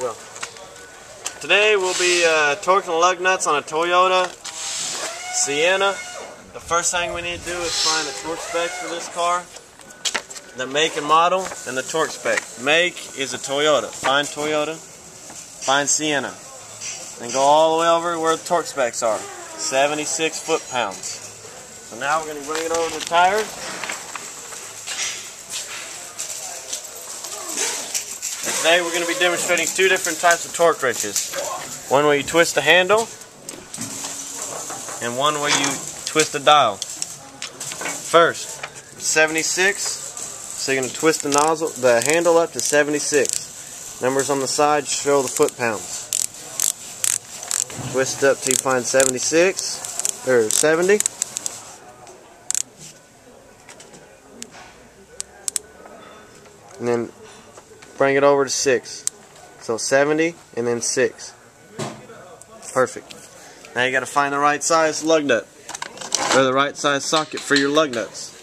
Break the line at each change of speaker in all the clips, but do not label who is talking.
Go. Today we'll be torquing lug nuts on a Toyota Sienna. The first thing we need to do is find the torque spec for this car, the make and model, and the torque spec. Make is a Toyota. Find Toyota, find Sienna. Then go all the way over where the torque specs are. 76 foot-pounds. So now we're going to bring it over to the tires. And today we're going to be demonstrating two different types of torque wrenches. One where you twist the handle, and one where you twist the dial. First, 76. So you're going to twist the nozzle, the handle up to 76. Numbers on the side show the foot-pounds. Twist up till you find 76 or 70. And then bring it over to 6. So 70 and then 6. Perfect. Now you got to find the right size lug nut or the right size socket for your lug nuts.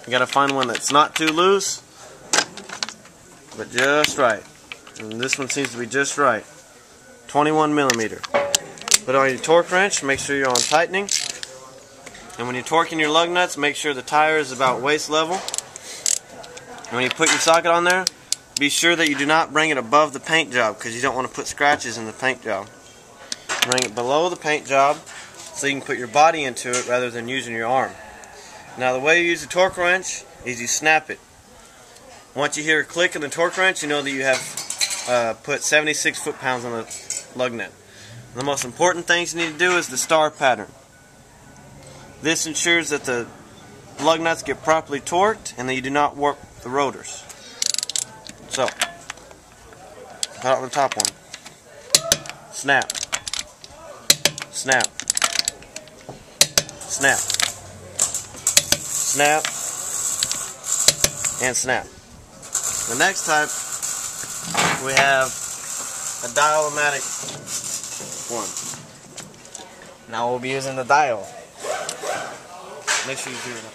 You got to find one that's not too loose but just right. And this one seems to be just right. 21 millimeter. Put on your torque wrench, make sure you're on tightening. And when you're torquing your lug nuts, make sure the tire is about waist level. And when you put your socket on there, be sure that you do not bring it above the paint job because you don't want to put scratches in the paint job. Bring it below the paint job so you can put your body into it rather than using your arm. Now the way you use the torque wrench is you snap it. Once you hear a click in the torque wrench, you know that you have put 76 foot-pounds on the lug nut. The most important things you need to do is the star pattern. This ensures that the lug nuts get properly torqued and that you do not warp the rotors. So, put on the top one. Snap. Snap. Snap. Snap. And snap. The next type, we have a dial-o-matic one.
Now we'll be using the dial.
Make sure you do it up.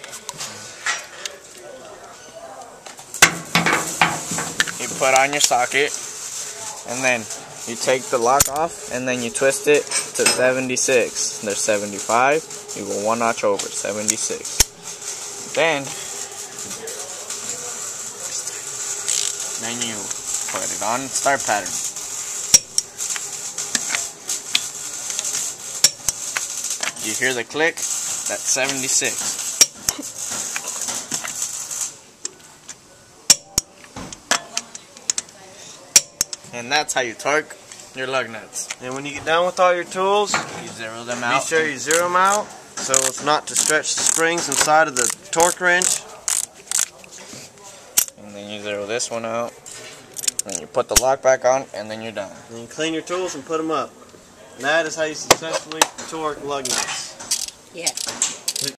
You put on your socket, and then you take the lock off, and then you twist it to 76. There's 75. You go one notch over, 76. Then you put it on star pattern. You hear the click? That's 76. And that's how you torque your lug nuts.
And when you get done with all your tools,
you zero them out.
Be sure you zero them out so it's not to stretch the springs inside of the torque wrench.
And then you zero this one out. Then you put the lock back on, and then you're done.
And you clean your tools and put them up. And that is how you successfully torque lug nuts.
Yeah.